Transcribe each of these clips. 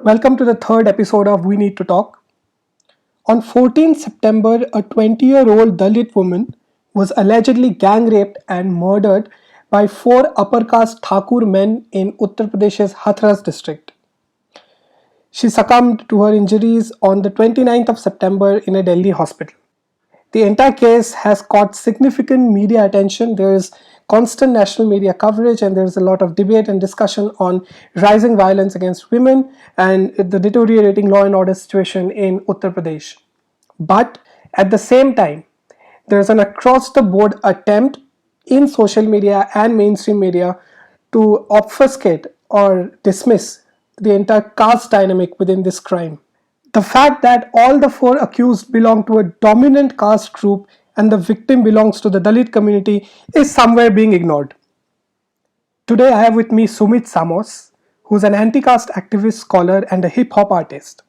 Welcome to the third episode of We Need to Talk. On 14 September, a 20-year-old Dalit woman was allegedly gang raped and murdered by four upper caste Thakur men in Uttar Pradesh's Hathras district. She succumbed to her injuries on the 29th of September in a Delhi hospital. The entire case has caught significant media attention. There is constant national media coverage, and there is a lot of debate and discussion on rising violence against women and the deteriorating law and order situation in Uttar Pradesh. But at the same time, there is an across the board attempt in social media and mainstream media to obfuscate or dismiss the entire caste dynamic within this crime. The fact that all the four accused belong to a dominant caste group and the victim belongs to the Dalit community is somewhere being ignored. Today I have with me Sumeet Samos, who's an anti-caste activist, scholar, and a hip-hop artist.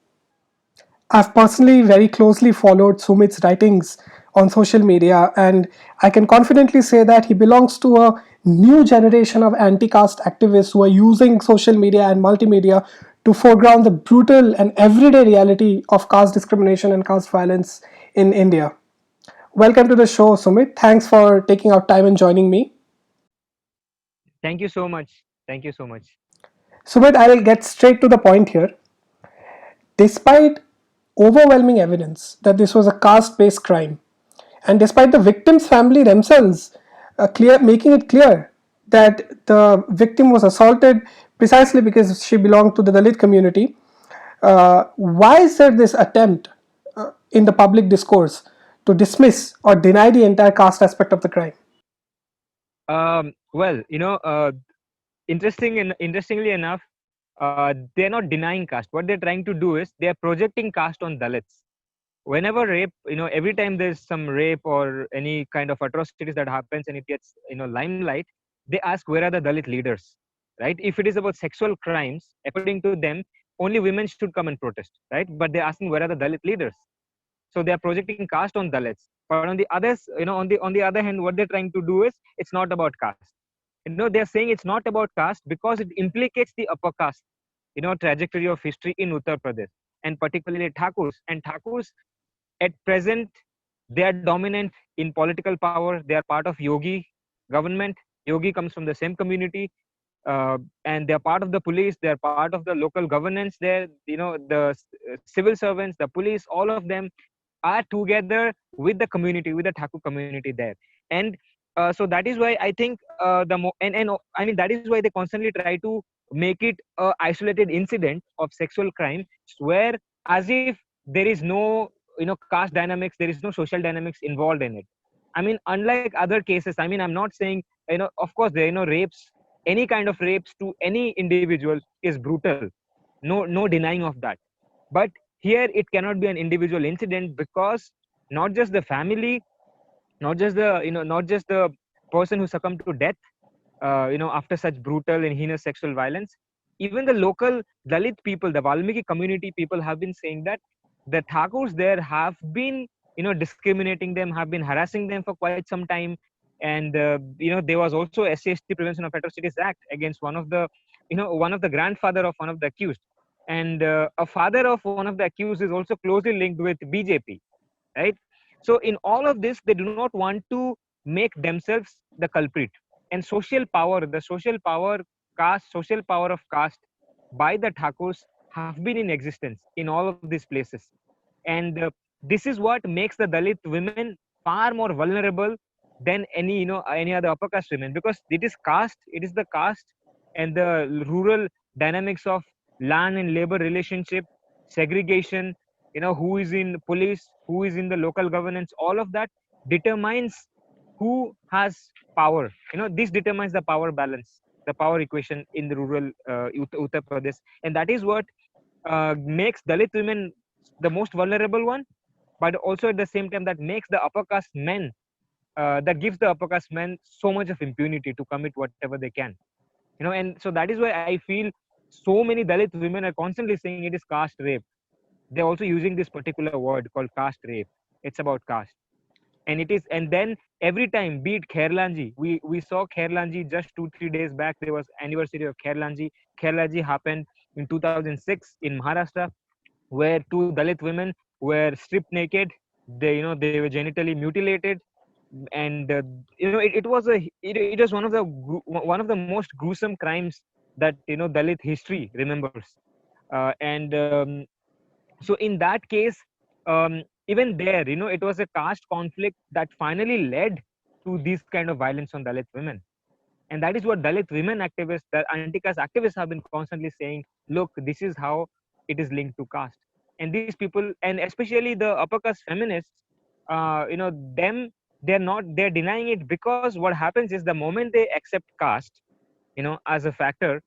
I've personally very closely followed Sumit's writings on social media, and I can confidently say that he belongs to a new generation of anti caste activists who are using social media and multimedia to foreground the brutal and everyday reality of caste discrimination and caste violence in India. Welcome to the show, Sumit. Thanks for taking out time and joining me. Thank you so much. Thank you so much. Sumit, I'll get straight to the point here. Despite overwhelming evidence that this was a caste based crime, and despite the victim's family themselves making it clear that the victim was assaulted precisely because she belonged to the Dalit community, why is there this attempt in the public discourse to dismiss or deny the entire caste aspect of the crime? Well, interestingly enough, they're not denying caste. What they're trying to do is they're projecting caste on Dalits. Whenever rape, every time there's some rape or any kind of atrocities that happens and it gets, limelight, they ask where are the Dalit leaders, right? If it is about sexual crimes, according to them, only women should come and protest, right? But they're asking where are the Dalit leaders. So they are projecting caste on Dalits. But on the others, on the other hand, what they're trying to do is it's not about caste. They're saying it's not about caste because it implicates the upper caste, trajectory of history in Uttar Pradesh and particularly Thakurs. And Thakurs at present they are dominant in political power. They are part of Yogi government. Yogi comes from the same community, and they are part of the police. They are part of the local governance. There, the civil servants, the police, all of them are together with the community, with the Thakur community there. And so that is why I think and I mean that is why they constantly try to make it a isolated incident of sexual crime, where as if there is no caste dynamics, there is no social dynamics involved in it. I mean, unlike other cases, I mean, I'm not saying, of course there, rapes, any kind of rapes to any individual is brutal, no denying of that. But here it cannot be an individual incident because not just the family, not just the person who succumbed to death, after such brutal and heinous sexual violence, even the local Dalit people, the Valmiki community people have been saying that the Thakurs there have been, discriminating them, have been harassing them for quite some time. And there was also SCST Prevention of Atrocities Act against one of the grandfather of one of the accused, and a father of one of the accused is also closely linked with BJP, right? So in all of this, they do not want to make themselves the culprit. And social power, the social power, caste, social power of caste by the Thakurs have been in existence in all of these places. And this is what makes the Dalit women far more vulnerable than any other upper caste women, because it is the caste and the rural dynamics of land and labor relationship, segregation, who is in police, who is in the local governance, all of that determines who has power. This determines the power balance, the power equation in the rural Uttar Pradesh. And that is what makes Dalit women the most vulnerable one, but also at the same time that makes the upper caste men, that gives the upper caste men so much of impunity to commit whatever they can. And so that is why I feel so many Dalit women are constantly saying it is caste rape. They're also using this particular word called caste rape. It's about caste. And it is, and then every time, be it Khairlanji, we saw Khairlanji just 2-3 days back. There was anniversary of Khairlanji. Khairlanji happened. in 2006 in Maharashtra, where two Dalit women were stripped naked. They were genitally mutilated, and it was it was one of the most gruesome crimes that Dalit history remembers. And So in that case, even there, it was a caste conflict that finally led to this kind of violence on Dalit women. And that is what Dalit women activists, the anti-caste activists, have been constantly saying. Look, this is how it is linked to caste. And these people, and especially the upper caste feminists, them, they're denying it, because what happens is the moment they accept caste, as a factor,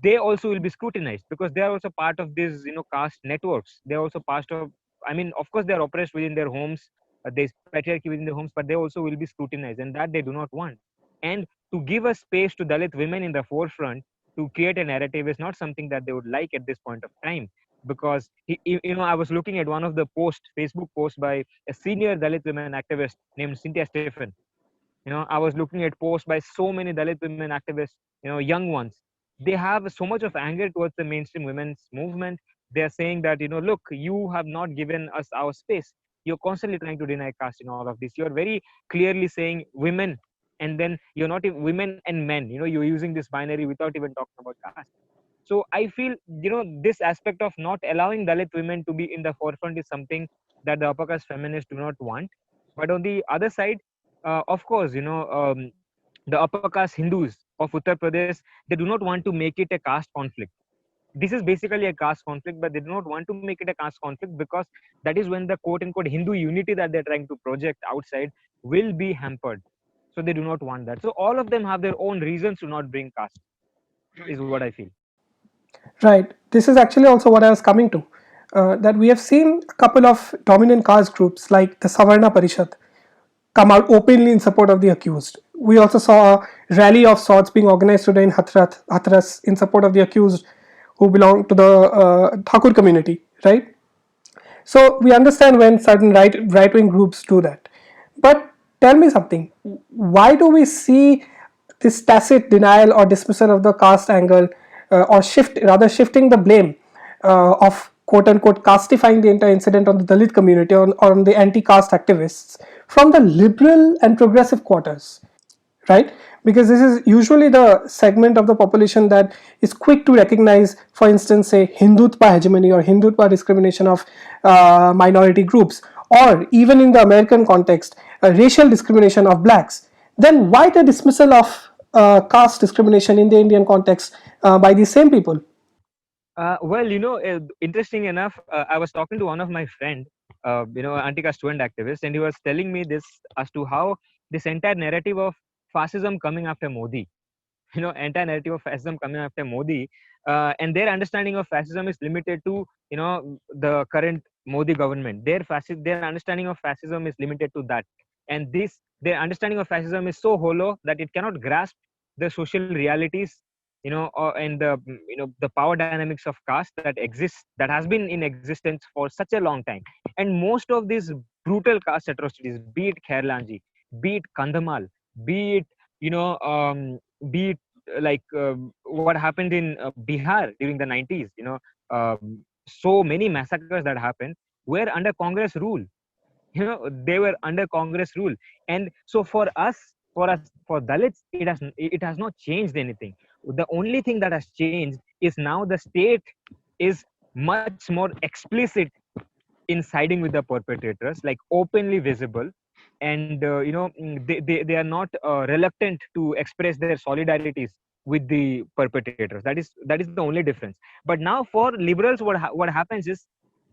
they also will be scrutinized, because they are also part of these caste networks. They're also part of, I mean, of course, they are oppressed within their homes. There's patriarchy within their homes, but they also will be scrutinized, and that they do not want. And to give a space to Dalit women in the forefront to create a narrative is not something that they would like at this point of time. Because I was looking at one of the Facebook posts by a senior Dalit women activist named Cynthia Stephen. I was looking at posts by so many Dalit women activists, young ones. They have so much of anger towards the mainstream women's movement. They are saying that, look, you have not given us our space. You're constantly trying to deny caste in all of this. You're very clearly saying women, and then you're not even women and men. You're using this binary without even talking about caste. So I feel, this aspect of not allowing Dalit women to be in the forefront is something that the upper caste feminists do not want. But on the other side, of course, the upper caste Hindus of Uttar Pradesh, they do not want to make it a caste conflict. This is basically a caste conflict, but they do not want to make it a caste conflict, because that is when the quote unquote Hindu unity that they're trying to project outside will be hampered. So they do not want that. So all of them have their own reasons to not bring caste, is what I feel. Right. This is actually also what I was coming to. That we have seen a couple of dominant caste groups like the Savarna Parishad come out openly in support of the accused. We also saw a rally of sorts being organized today in Hathras in support of the accused who belong to the Thakur community, right? So we understand when certain right wing groups do that. But tell me something. Why do we see this tacit denial or dismissal of the caste angle, or shifting the blame of quote unquote castifying the entire incident on the Dalit community, on the anti-caste activists from the liberal and progressive quarters, right? Because this is usually the segment of the population that is quick to recognize, for instance, say Hindutva hegemony or Hindutva discrimination of minority groups, or even in the American context, racial discrimination of blacks. Then why the dismissal of caste discrimination in the Indian context by these same people? Well, interesting enough, I was talking to one of my friend, anti-caste student activist, and he was telling me this as to how this entire narrative of fascism coming after Modi, entire narrative of fascism coming after Modi, and their understanding of fascism is limited to, the current Modi government. Their understanding of fascism is limited to that, and their understanding of fascism is so hollow that it cannot grasp the social realities, and the power dynamics of caste that exists, that has been in existence for such a long time. And most of these brutal caste atrocities, be it Khairlanji, be it Kandhamal, be it you know be it what happened in Bihar during the 90s, so many massacres that happened were under Congress rule. They were under Congress rule. And so for Dalits, it has not changed anything. The only thing that has changed is now the state is much more explicit in siding with the perpetrators, like openly visible. And they are not reluctant to express their solidarities with the perpetrators. That is the only difference. But now for liberals, what happens is,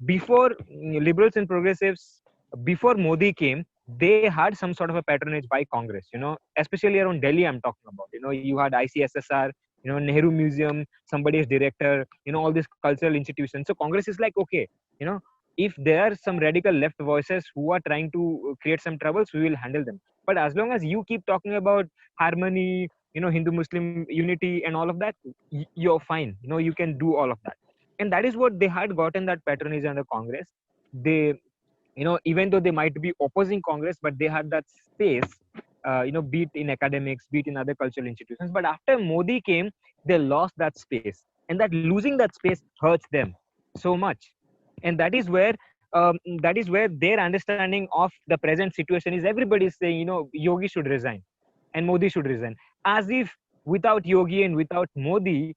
before liberals and progressives, before Modi came, they had some sort of a patronage by Congress, especially around Delhi. I'm talking about, you had ICSSR, Nehru Museum, somebody is director, all these cultural institutions. So Congress is like, okay, you know if there are some radical left voices who are trying to create some troubles, we will handle them. But as long as you keep talking about harmony, Hindu Muslim unity and all of that, you're fine. You can do all of that. And that is what they had gotten, that patronage under Congress. They, even though they might be opposing Congress, but they had that space, be it in academics, be it in other cultural institutions. But after Modi came, they lost that space. and that losing that space hurts them so much. And that is where their understanding of the present situation is everybody is saying, Yogi should resign and Modi should resign, as if without Yogi and without Modi,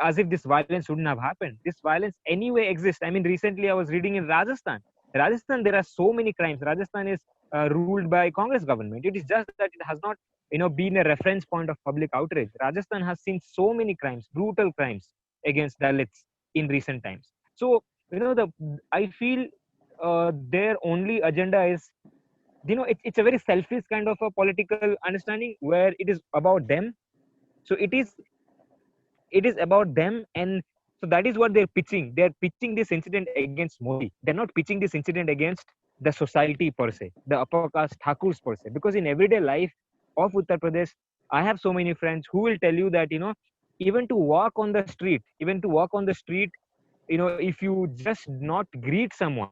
as if this violence wouldn't have happened. This violence anyway exists. I mean, recently I was reading in Rajasthan, there are so many crimes. Rajasthan is ruled by Congress government. It is just that it has not, been a reference point of public outrage. Rajasthan has seen so many crimes, brutal crimes against Dalits in recent times. So, I feel their only agenda is, it's a very selfish kind of a political understanding where it is about them. So it is about them, and so that is what they're pitching this incident against Modi. They're not pitching this incident against the society per se, the upper caste Thakurs per se, because in everyday life of Uttar Pradesh, I have so many friends who will tell you that, even to walk on the street, if you just not greet someone,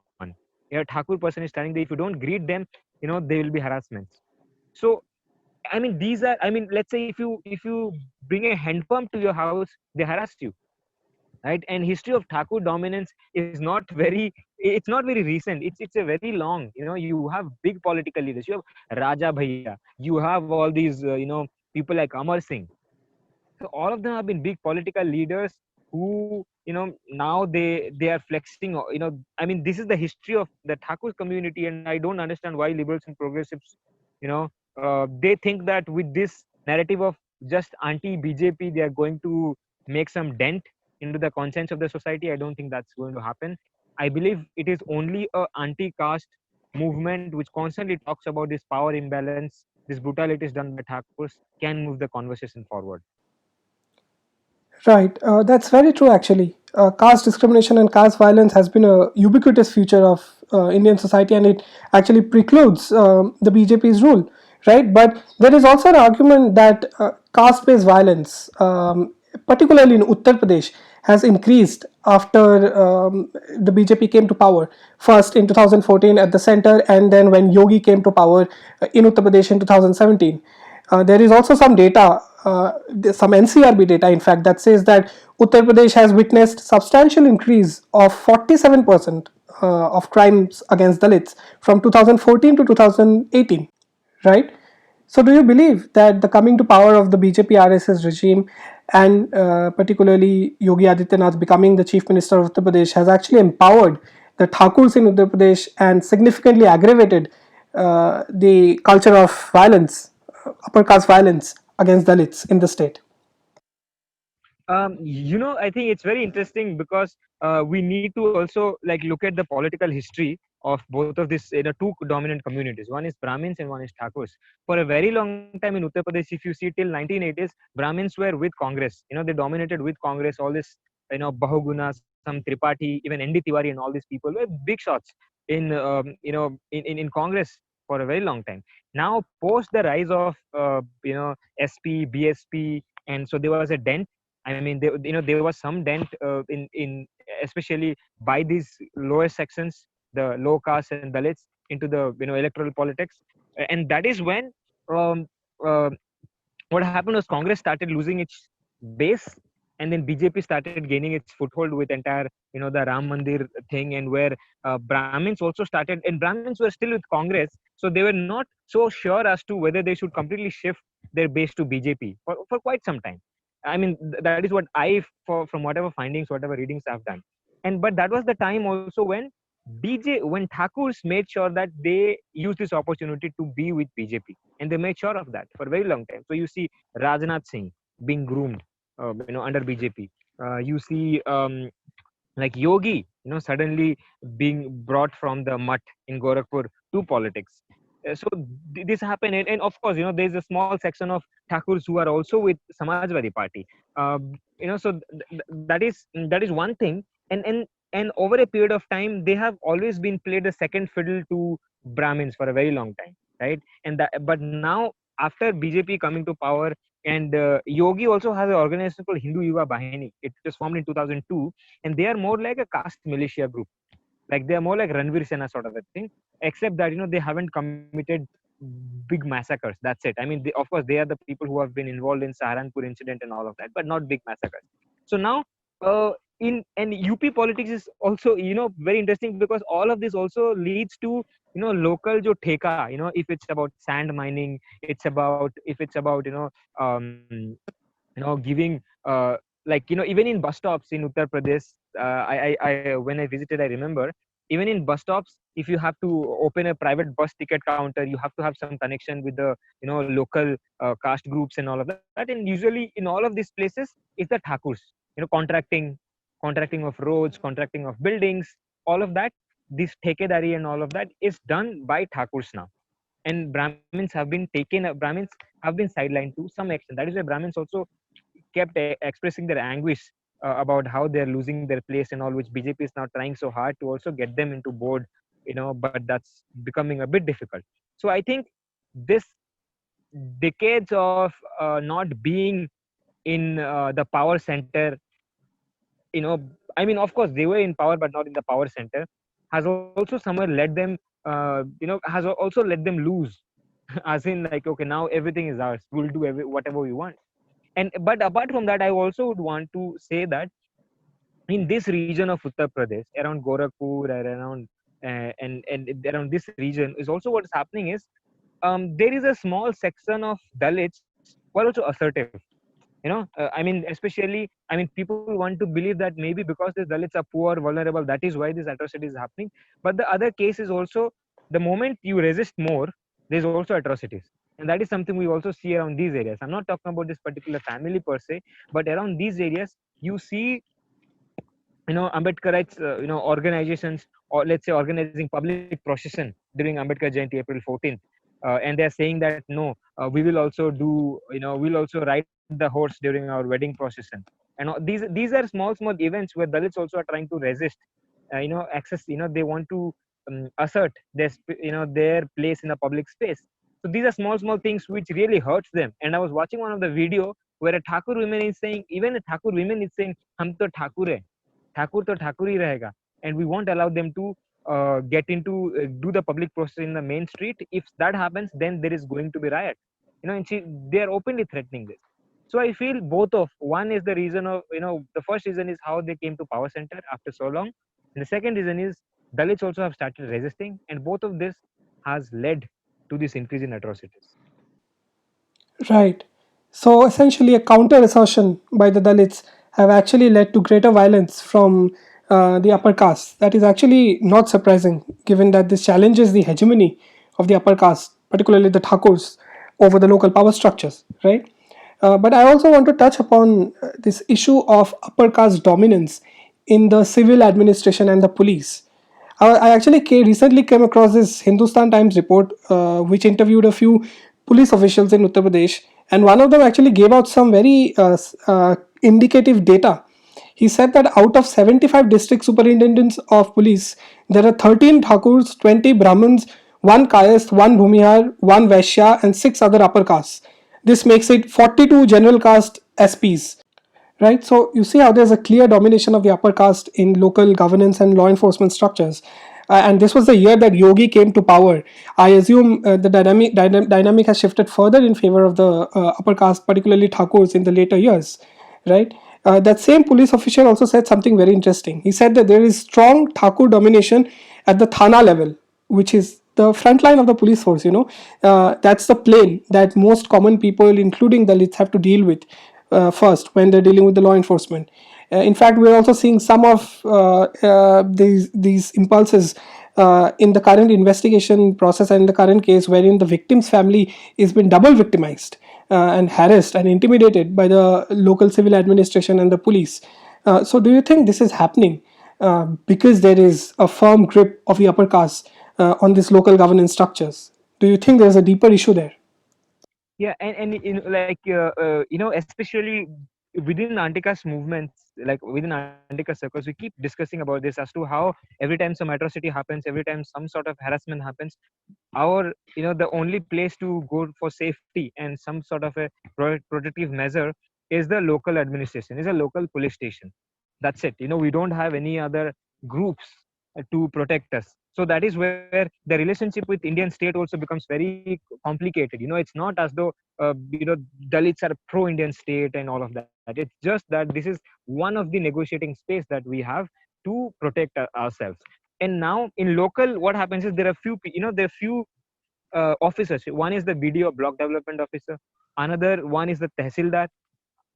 Thakur person is standing there, if you don't greet them, there will be harassments. So, I mean, let's say if you bring a hand pump to your house, they harass you, right? And history of Thakur dominance is not very, it's not very recent. It's a very long. You have big political leaders. You have Raja Bhaiya. You have all these, people like Amar Singh. So all of them have been big political leaders who, now they are flexing. I mean, this is the history of the Thakur community, and I don't understand why liberals and progressives, you know, they think that with this narrative of just anti-BJP, they are going to make some dent into the conscience of the society. I don't think that's going to happen. I believe it is only a anti-caste movement which constantly talks about this power imbalance, this brutality is done by Thakurs, can move the conversation forward. Right, that's very true actually. Caste discrimination and caste violence has been a ubiquitous feature of Indian society, and it actually precludes the BJP's rule, right? But there is also an argument that caste based violence, particularly in Uttar Pradesh, has increased after the BJP came to power. First in 2014 at the center, and then when Yogi came to power in Uttar Pradesh in 2017. There is also some data, some NCRB data, in fact, that says that Uttar Pradesh has witnessed substantial increase of 47% of crimes against Dalits from 2014 to 2018, right? So, do you believe that the coming to power of the BJP RSS regime, and particularly Yogi Adityanath becoming the chief minister of Uttar Pradesh, has actually empowered the Thakurs in Uttar Pradesh and significantly aggravated the culture of violence, upper caste violence against Dalits in the state? I think it's very interesting because we need to also like look at the political history of both of these, two dominant communities. One is Brahmins and one is Thakurs. For a very long time in Uttar Pradesh, if you see till 1980s, Brahmins were with Congress. They dominated with Congress. All this, Bahuguna, some Tripathi, even ND Tiwari, and all these people were big shots in, in Congress for a very long time. Now, post the rise of, SP, BSP, and so there was a dent. I mean, there was some dent in especially by these lower sections, the low caste and Dalits, into the, electoral politics, and that is when, um, uh, what happened was Congress started losing its base, and then BJP started gaining its foothold with entire, the Ram Mandir thing, and where Brahmins also started, and Brahmins were still with Congress, so they were not so sure as to whether they should completely shift their base to BJP for quite some time. I mean, that is what from whatever findings, whatever readings I've done, and but that was the time also when when Thakurs made sure that they used this opportunity to be with BJP, and they made sure of that for a very long time. So you see Rajnath Singh being groomed, under BJP. You see, like Yogi, suddenly being brought from the mutt in Gorakhpur to politics. So this happened, and of course, there's a small section of Thakurs who are also with Samajwadi Party. So that is one thing, and over a period of time, they have always been played a second fiddle to Brahmins for a very long time, right? But now after BJP coming to power, and Yogi also has an organization called Hindu Yuva Bahini. It was formed in 2002, and they are more like a caste militia group. Like they are more like Ranveer Sena sort of a thing, except that they haven't committed big massacres. That's it. I mean, of course, they are the people who have been involved in Saharanpur incident and all of that, but not big massacres. So now In and UP politics is also, very interesting, because all of this also leads to, local jo theka, if it's about sand mining, it's about, if it's about, um, giving, even in bus stops in Uttar Pradesh. I When I visited, I remember, even in bus stops, if you have to open a private bus ticket counter, you have to have some connection with the, local caste groups and all of that. And usually in all of these places, it's the thakurs, contracting of roads, contracting of buildings, all of that. This thekedari and all of that is done by thakurs now. And Brahmins have been Brahmins have been sidelined to some extent. That is why Brahmins also kept expressing their anguish about how they're losing their place and all, which BJP is now trying so hard to also get them into board, but that's becoming a bit difficult. So I think this decades of not being in the power center, you know I mean, of course they were in power but not in the power center, has also somewhere led them, has also let them lose. As in, like, okay, now everything is ours, we'll do whatever we want. And but apart from that, I also would want to say that in this region of Uttar Pradesh, around Gorakhpur, or around and around this region, is also what is happening is, there is a small section of Dalits who are also assertive. I mean, especially, I mean, people want to believe that maybe because these Dalits are poor, vulnerable, that is why this atrocity is happening. But the other case is also, the moment you resist more, there's also atrocities. And that is something we also see around these areas. I'm not talking about this particular family per se, but around these areas you see, Ambedkarites, organizations, or let's say organizing public procession during Ambedkar Jayanti, April 14th, and they're saying that no, we will also do, we'll also ride the horse during our wedding procession. And these are small events where Dalits also are trying to resist, access. They want to assert their place in the public space. So these are small things which really hurts them. And I was watching one of the video where a Thakur woman is saying, even a Thakur woman is saying, "Hum to Thakur hai, Thakur to Thakur hi rahega," and we won't allow them to get into do the public process in the main street. If that happens, then there is going to be riot. And they are openly threatening this. So I feel both of, one is the reason of, the first reason is how they came to power center after so long, and the second reason is Dalits also have started resisting, and both of this has led to this increase in atrocities. Right. So essentially, a counter assertion by the Dalits have actually led to greater violence from the upper caste. That is actually not surprising, given that this challenges the hegemony of the upper caste, particularly the Thakurs, over the local power structures. Right. But I also want to touch upon this issue of upper caste dominance in the civil administration and the police. I actually recently came across this Hindustan Times report, which interviewed a few police officials in Uttar Pradesh, and one of them actually gave out some very indicative data. He said that out of 75 district superintendents of police, there are 13 Thakurs, 20 Brahmins, one Kayast, one Bhumihar, one Vaishya, and 6 other upper castes. This makes it 42 general caste SPs, right? So you see how there's a clear domination of the upper caste in local governance and law enforcement structures. And this was the year that Yogi came to power. I assume the dynamic has shifted further in favor of the upper caste, particularly Thakurs, in the later years, right? That same police official also said something very interesting. He said that there is strong Thakur domination at the Thana level, which is the front line of the police force. That's the plane that most common people, including Dalits, have to deal with first when they're dealing with the law enforcement. In fact, we're also seeing some of these impulses in the current investigation process and in the current case, wherein the victim's family is been double victimized and harassed and intimidated by the local civil administration and the police. So, do you think this is happening because there is a firm grip of the upper caste on these local governance structures? Do you think there's a deeper issue there? Yeah, and especially within anti-caste movements, like within anti-caste circles, we keep discussing about this as to how every time some atrocity happens, every time some sort of harassment happens, our the only place to go for safety and some sort of a protective measure is the local administration, is a local police station. That's it. We don't have any other groups to protect us. So that is where the relationship with Indian state also becomes very complicated. It's not as though Dalits are pro Indian state and all of that. It's just that this is one of the negotiating space that we have to protect ourselves. And now in local, what happens is there are there are few officers. One is the BDO, block development officer. Another one is the tehsildar,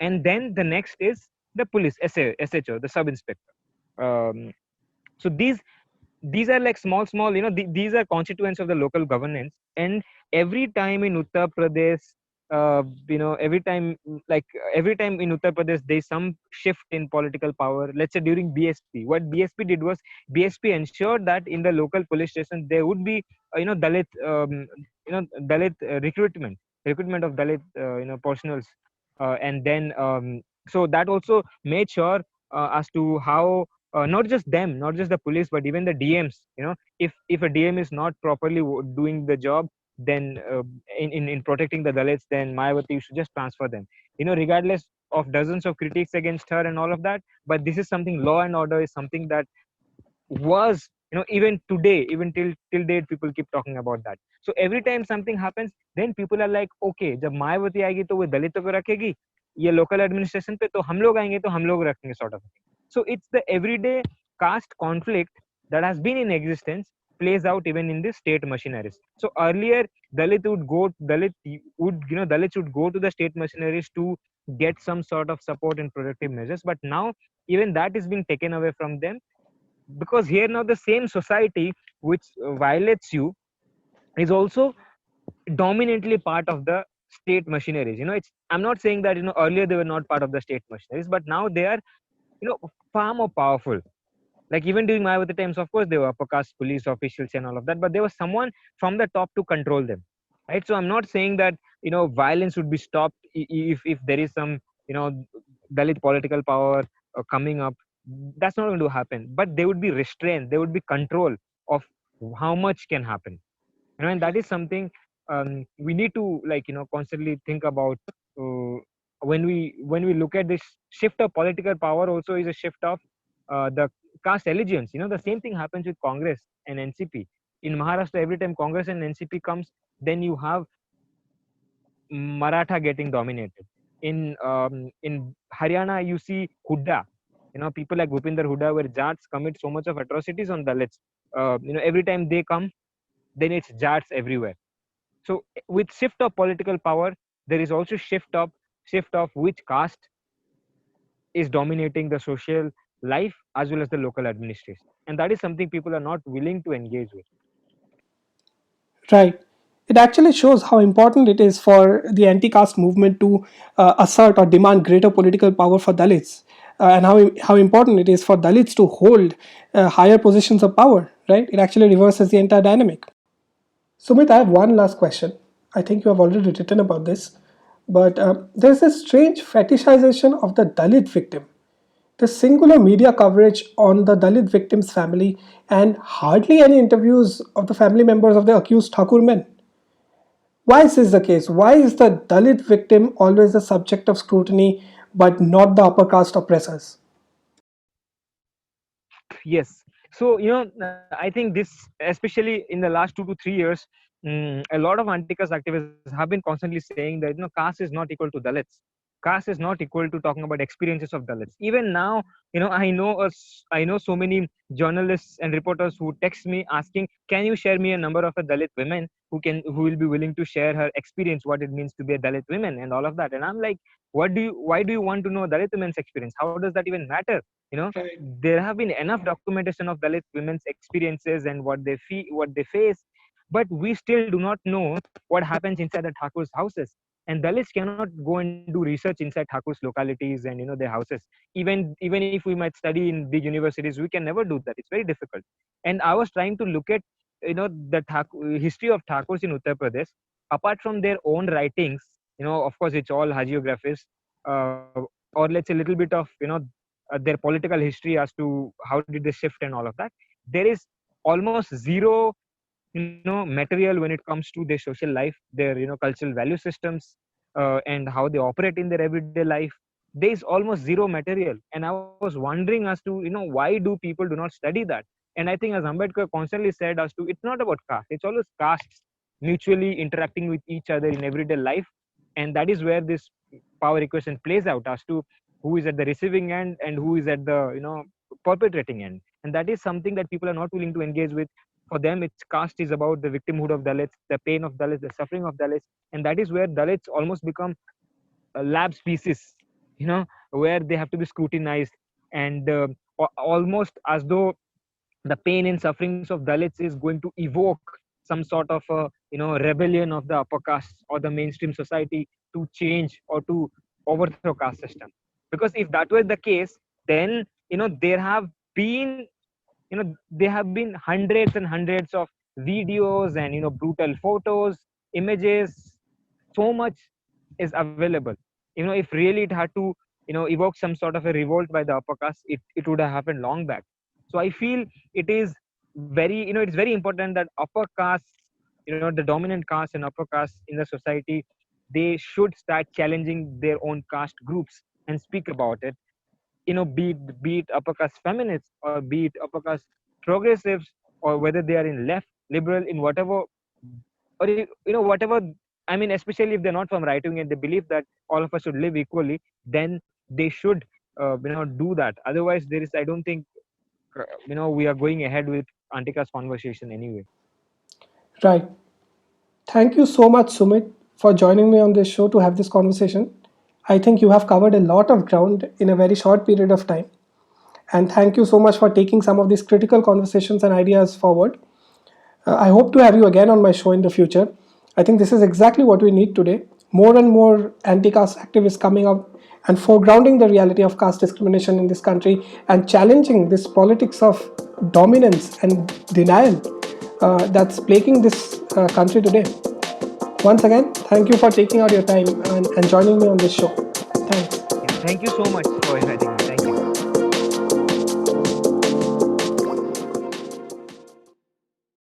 and then the next is the police SHO, the sub inspector. So these are like small, these are constituents of the local governance. And every time in Uttar Pradesh, every time, every time in Uttar Pradesh there's some shift in political power. Let's say during BSP, what BSP did was BSP ensured that in the local police station there would be Dalit, Dalit recruitment of Dalit personals. And then so that also made sure as to how not just them, not just the police, but even the DMs. If a DM is not properly doing the job, then in protecting the Dalits, then Mayawati, you should just transfer them. Regardless of dozens of critiques against her and all of that, but this is something, law and order is something that was, even today, even till date, people keep talking about that. So every time something happens, then people are like, okay, जब मायावती आएगी तो वो दलितों को रखेगी, ये local administration पे तो हम लोग आएंगे तो हम लोग रखेंगे, sort of thing. So it's the everyday caste conflict that has been in existence, plays out even in the state machineries. So earlier, Dalits would go to the state machineries to get some sort of support and protective measures, but now even that is being taken away from them, because here now the same society which violates you is also dominantly part of the state machineries. I'm not saying that earlier they were not part of the state machineries, but now they are far more powerful. Like even during Mayawati times, of course, there were upper caste police officials and all of that, but there was someone from the top to control them, right? So I'm not saying that violence would be stopped if there is some Dalit political power coming up. That's not going to happen. But there would be restraint, there would be control of how much can happen. And that is something we need to constantly think about. uh, when we look at this shift of political power, also is a shift of the caste allegiance. The same thing happens with Congress and NCP. In Maharashtra, every time Congress and NCP comes, then you have Maratha getting dominated. In Haryana, you see Hooda. People like Bhupinder Hooda, where Jats commit so much of atrocities on Dalits. Every time they come, then it's Jats everywhere. So with shift of political power, there is also shift of which caste is dominating the social life as well as the local administration, and that is something people are not willing to engage with. Right. It actually shows how important it is for the anti caste movement to assert or demand greater political power for Dalits, and how important it is for Dalits to hold higher positions of power, right? It actually reverses the entire dynamic. Sumit, I have one last question. I think you have already written about this, but there's this strange fetishization of the Dalit victim. The singular media coverage on the Dalit victim's family and hardly any interviews of the family members of the accused Thakur men. Why is this the case? Why is the Dalit victim always the subject of scrutiny but not the upper caste oppressors? Yes. So I think this, especially in the last 2 to 3 years, a lot of anti-caste activists have been constantly saying that caste is not equal to Dalits. Caste is not equal to talking about experiences of Dalits. Even now, I know so many journalists and reporters who text me asking, "Can you share me a number of a Dalit women who will be willing to share her experience, what it means to be a Dalit woman and all of that?" And I'm like, why do you want to know Dalit women's experience? How does that even matter? You know, Right. there have been enough documentation of Dalit women's experiences and what they face, but we still do not know what happens inside the Thakur's houses. And Dalits cannot go and do research inside Thakur's localities and their houses. Even if we might study in big universities, we can never do that. It's very difficult. And I was trying to look at the history of Thakurs in Uttar Pradesh. Apart from their own writings, of course, it's all hagiographies, or let's say a little bit of their political history as to how did they shift and all of that. There is almost zero material when it comes to their social life, their cultural value systems, and how they operate in their everyday life. There is almost zero material, and I was wondering as to why do people do not study that. And I think, as Ambedkar constantly said, as to it's not about caste, it's always castes mutually interacting with each other in everyday life. And that is where this power equation plays out as to who is at the receiving end and who is at the perpetrating end. And that is something that people are not willing to engage with. For them, it's caste is about the victimhood of Dalits, the pain of Dalits, the suffering of Dalits. And that is where Dalits almost become lab species, where they have to be scrutinized, and almost as though the pain and sufferings of Dalits is going to evoke some sort of a rebellion of the upper caste or the mainstream society to change or to overthrow caste system. Because if that were the case, then there have been there have been hundreds and hundreds of videos and brutal photos, images, so much is available. If really it had to evoke some sort of a revolt by the upper caste, it would have happened long back. So I feel it is very it's very important that upper caste, the dominant caste and upper caste in the society, they should start challenging their own caste groups and speak about it. Be it upper caste feminists, or be it upper caste progressives, or whether they are in left, liberal, in whatever, or whatever. I mean, especially if they're not from right wing and they believe that all of us should live equally, then they should do that. Otherwise, I don't think we are going ahead with anti-caste conversation anyway. Right. Thank you so much, Sumit, for joining me on this show to have this conversation. I think you have covered a lot of ground in a very short period of time. And thank you so much for taking some of these critical conversations and ideas forward. I hope to have you again on my show in the future. I think this is exactly what we need today. More and more anti caste activists coming up and foregrounding the reality of caste discrimination in this country and challenging this politics of dominance and denial that's plaguing this country today. Once again, thank you for taking out your time and joining me on this show. Thanks. Yeah, thank you so much for inviting me. Thank you.